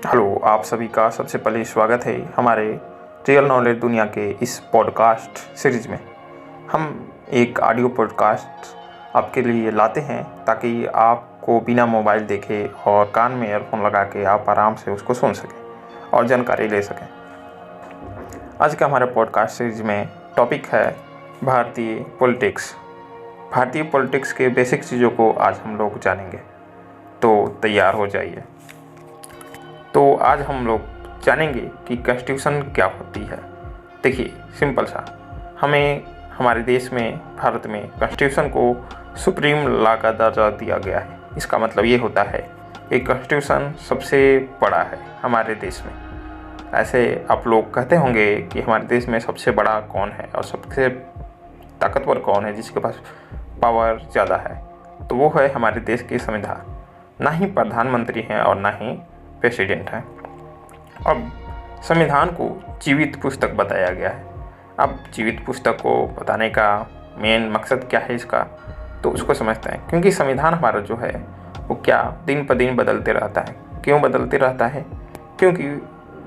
Hello, आप सभी का सबसे पहले स्वागत है हमारे रियल नॉलेज दुनिया के इस पॉडकास्ट सीरीज़ में। हम एक ऑडियो पॉडकास्ट आपके लिए लाते हैं ताकि आपको बिना मोबाइल देखे और कान में ईयरफोन लगा के आप आराम से उसको सुन सकें और जानकारी ले सकें। आज का हमारे पॉडकास्ट सीरीज़ में टॉपिक है भारतीय पॉलिटिक्स। भारतीय पॉलिटिक्स के बेसिक चीज़ों को आज हम लोग जानेंगे, तो तैयार हो जाइए। तो आज हम लोग जानेंगे कि कॉन्स्टिट्यूशन क्या होती है। देखिए, सिंपल सा, हमें हमारे देश में, भारत में कॉन्स्टिट्यूशन को सुप्रीम लॉ का दर्जा दिया गया है। इसका मतलब ये होता है कि कॉन्स्टिट्यूशन सबसे बड़ा है हमारे देश में। ऐसे आप लोग कहते होंगे कि हमारे देश में सबसे बड़ा कौन है और सबसे ताकतवर कौन है, जिसके पास पावर ज़्यादा है, तो वो है हमारे देश के संविधान। ना ही प्रधानमंत्री हैं और ना ही प्रेसिडेंट है। अब संविधान को जीवित पुस्तक बताया गया है। अब जीवित पुस्तक को बताने का मेन मकसद क्या है इसका, तो उसको समझते हैं। क्योंकि संविधान हमारा जो है वो क्या दिन पर दिन बदलते रहता है। क्यों बदलते रहता है? क्योंकि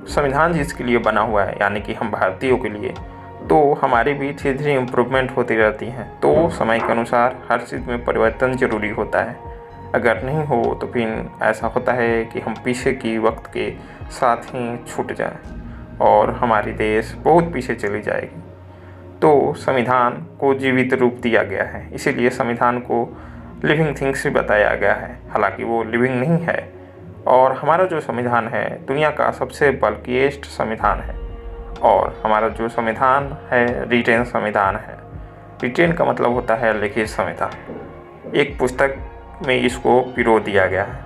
संविधान जिसके लिए बना हुआ है, यानी कि हम भारतीयों के लिए, तो हमारी भी धीरे धीरे इम्प्रूवमेंट होती रहती है। तो समय के अनुसार हर चीज़ में परिवर्तन जरूरी होता है। अगर नहीं हो तो फिर ऐसा होता है कि हम पीछे की वक्त के साथ ही छूट जाएं और हमारी देश बहुत पीछे चली जाएगी। तो संविधान को जीवित रूप दिया गया है, इसीलिए संविधान को लिविंग थिंग्स भी बताया गया है। हालांकि वो लिविंग नहीं है। और हमारा जो संविधान है दुनिया का सबसे बल्किएस्ट संविधान है। और हमारा जो संविधान है रिटेन संविधान है। रिटेन का मतलब होता है लिखित संविधान। एक पुस्तक में इसको पिरो दिया गया है।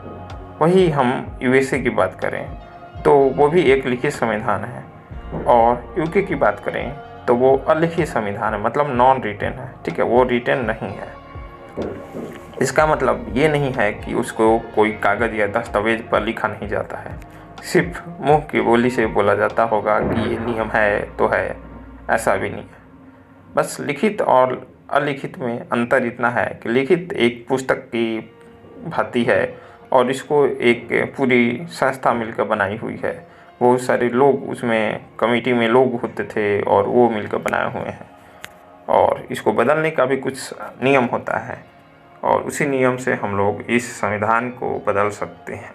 वही हम यूएसए की बात करें तो वो भी एक लिखित संविधान है, और यूके की बात करें तो वो अलिखित संविधान है, मतलब नॉन रिटेन है। ठीक है, वो रिटेन नहीं है। इसका मतलब ये नहीं है कि उसको कोई कागज़ या दस्तावेज पर लिखा नहीं जाता है, सिर्फ मुंह की बोली से बोला जाता होगा कि ये नियम है तो है, ऐसा भी नहीं है। बस लिखित और अलिखित में अंतर इतना है कि लिखित एक पुस्तक की भांति है और इसको एक पूरी संस्था मिलकर बनाई हुई है। बहुत सारे लोग उसमें, कमेटी में लोग होते थे और वो मिलकर बनाए हुए हैं। और इसको बदलने का भी कुछ नियम होता है और उसी नियम से हम लोग इस संविधान को बदल सकते हैं।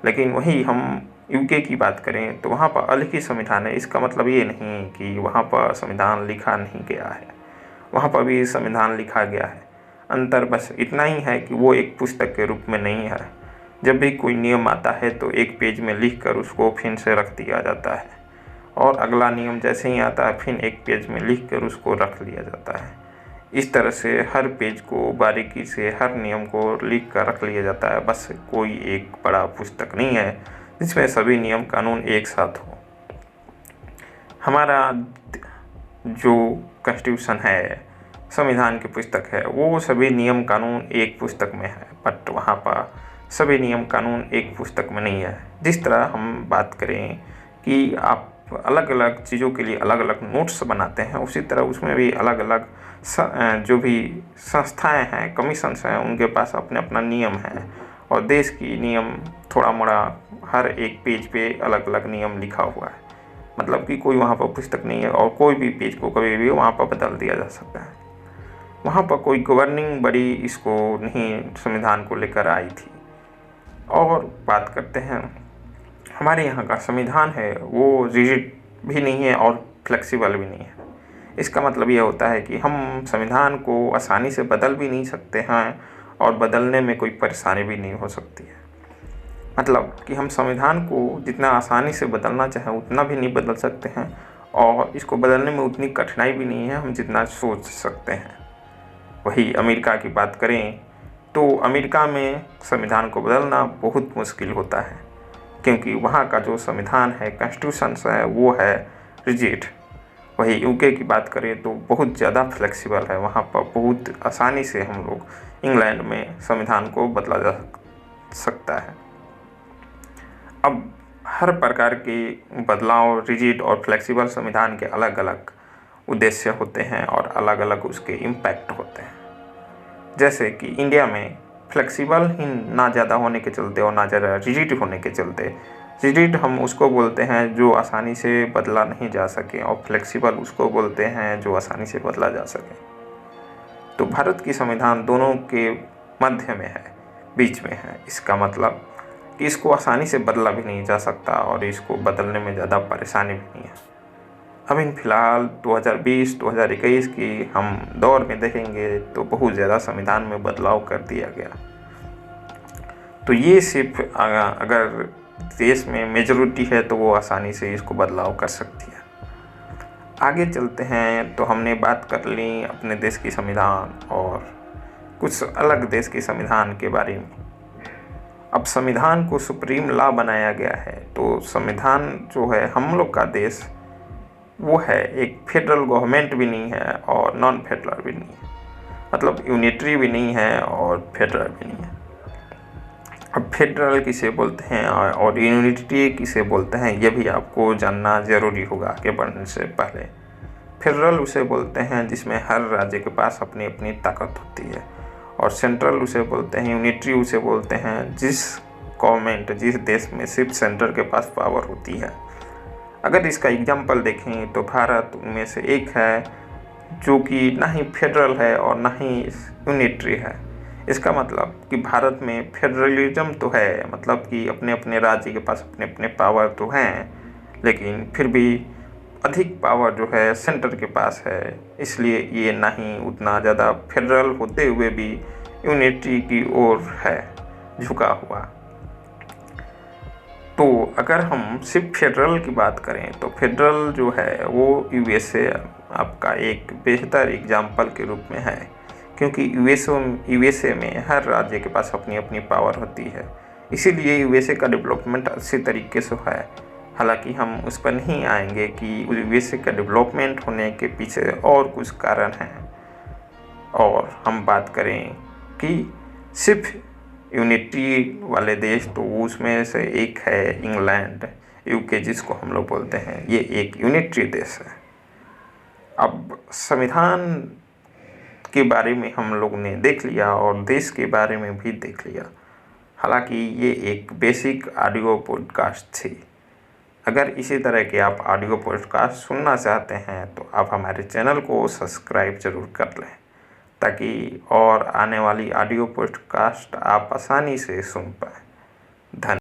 लेकिन वही हम यूके की बात करें तो वहाँ पर अलिखित संविधान है। इसका मतलब ये नहीं कि वहाँ पर संविधान लिखा नहीं गया है, वहाँ पर भी संविधान लिखा गया है। अंतर बस इतना ही है कि वो एक पुस्तक के रूप में नहीं है। जब भी कोई नियम आता है तो एक पेज में लिख कर उसको फिर से रख दिया जाता है, और अगला नियम जैसे ही आता है फिर एक पेज में लिख कर उसको रख लिया जाता है। इस तरह से हर पेज को बारीकी से, हर नियम को लिख कर रख लिया जाता है। बस कोई एक बड़ा पुस्तक नहीं है जिसमें सभी नियम कानून एक साथ हो। हमारा जो कॉन्स्टिट्यूशन है, संविधान की पुस्तक है, वो सभी नियम कानून एक पुस्तक में है, बट वहाँ पर सभी नियम कानून एक पुस्तक में नहीं है। जिस तरह हम बात करें कि आप अलग अलग चीज़ों के लिए अलग अलग नोट्स बनाते हैं, उसी तरह उसमें भी अलग अलग जो भी संस्थाएं हैं, कमीशंस हैं, उनके पास अपने अपना नियम है। और देश की नियम थोड़ा मोड़ा हर एक पेज पे अलग अलग नियम लिखा हुआ है। मतलब कि कोई वहाँ पर पुस्तक नहीं है और कोई भी पेज को कभी भी वहाँ पर बदल दिया जा सकता है। वहाँ पर कोई गवर्निंग बड़ी इसको नहीं, संविधान को लेकर आई थी। और बात करते हैं, हमारे यहाँ का संविधान है वो रिजिड भी नहीं है और फ्लेक्सिबल भी नहीं है। इसका मतलब यह होता है कि हम संविधान को आसानी से बदल भी नहीं सकते हैं और बदलने में कोई परेशानी भी नहीं हो सकती है। मतलब कि हम संविधान को जितना आसानी से बदलना चाहें उतना भी नहीं बदल सकते हैं, और इसको बदलने में उतनी कठिनाई भी नहीं है हम जितना सोच सकते हैं। वही अमेरिका की बात करें तो अमेरिका में संविधान को बदलना बहुत मुश्किल होता है, क्योंकि वहाँ का जो संविधान है, कॉन्स्टिट्यूशन है, वो है रिजिड। वही यूके की बात करें तो बहुत ज़्यादा फ्लेक्सिबल है। वहाँ पर बहुत आसानी से हम लोग इंग्लैंड में संविधान को बदला जा सकता है। अब हर प्रकार के बदलाव, रिजिड और फ्लेक्सिबल संविधान के अलग अलग उद्देश्य होते हैं और अलग अलग उसके इम्पैक्ट होते हैं। जैसे कि इंडिया में फ्लेक्सिबल ही ना ज़्यादा होने के चलते और ना ज़्यादा रिजिड होने के चलते रिजिड हम उसको बोलते हैं जो आसानी से बदला नहीं जा सके, और फ्लेक्सिबल उसको बोलते हैं जो आसानी से बदला जा सके। तो भारत की संविधान दोनों के मध्य में है, बीच में है। इसका मतलब कि इसको आसानी से बदला भी नहीं जा सकता और इसको बदलने में ज़्यादा परेशानी भी नहीं है। अब इन फिलहाल 2020-2021 की हम दौर में देखेंगे तो बहुत ज़्यादा संविधान में बदलाव कर दिया गया। तो ये सिर्फ अगर देश में मेजॉरिटी है तो वो आसानी से इसको बदलाव कर सकती है। आगे चलते हैं तो हमने बात कर ली अपने देश की संविधान और कुछ अलग देश के संविधान के बारे में। अब संविधान को सुप्रीम लॉ बनाया गया है, तो संविधान जो है हम लोग का देश वो है एक फेडरल गवर्नमेंट भी नहीं है और नॉन फेडरल भी नहीं है, मतलब यूनिटरी भी नहीं है और फेडरल भी नहीं है। अब फेडरल किसे बोलते हैं और यूनिटरी किसे बोलते हैं ये भी आपको जानना ज़रूरी होगा आगे बढ़ने से पहले। फेडरल उसे बोलते हैं जिसमें हर राज्य के पास अपनी अपनी ताकत होती है, और सेंट्रल उसे बोलते हैं, यूनिटरी उसे बोलते हैं जिस गवर्नमेंट जिस देश में सिर्फ सेंटर के पास पावर होती है। अगर इसका एग्जाम्पल देखें तो भारत उनमें से एक है जो कि ना ही फेडरल है और ना ही यूनिटरी है। इसका मतलब कि भारत में फेडरलिज्म तो है, मतलब कि अपने अपने राज्य के पास अपने अपने पावर तो हैं, लेकिन फिर भी अधिक पावर जो है सेंटर के पास है, इसलिए ये ना ही उतना ज़्यादा फेडरल होते हुए भी यूनिटी की ओर है झुका हुआ। तो अगर हम सिर्फ फेडरल की बात करें तो फेडरल जो है वो यूएसए आपका एक बेहतर एग्जाम्पल के रूप में है, क्योंकि यूएसए में हर राज्य के पास अपनी अपनी पावर होती है, इसीलिए यूएसए का डेवलपमेंट अच्छे तरीके से है। हालांकि हम उस पर नहीं आएंगे कि यूएसए का डेवलपमेंट होने के पीछे और कुछ कारण हैं। और हम बात करें कि सिर्फ यूनिटी वाले देश, तो उसमें से एक है इंग्लैंड, यूके जिसको हम लोग बोलते हैं, ये एक यूनिटरी देश है। अब संविधान के बारे में हम लोग ने देख लिया और देश के बारे में भी देख लिया। हालांकि ये एक बेसिक ऑडियो पॉडकास्ट थी। अगर इसी तरह के आप ऑडियो पॉडकास्ट सुनना चाहते हैं तो आप हमारे चैनल को सब्सक्राइब ज़रूर कर लें, ताकि और आने वाली ऑडियो पॉडकास्ट आप आसानी से सुन पाएँ। धन्यवाद।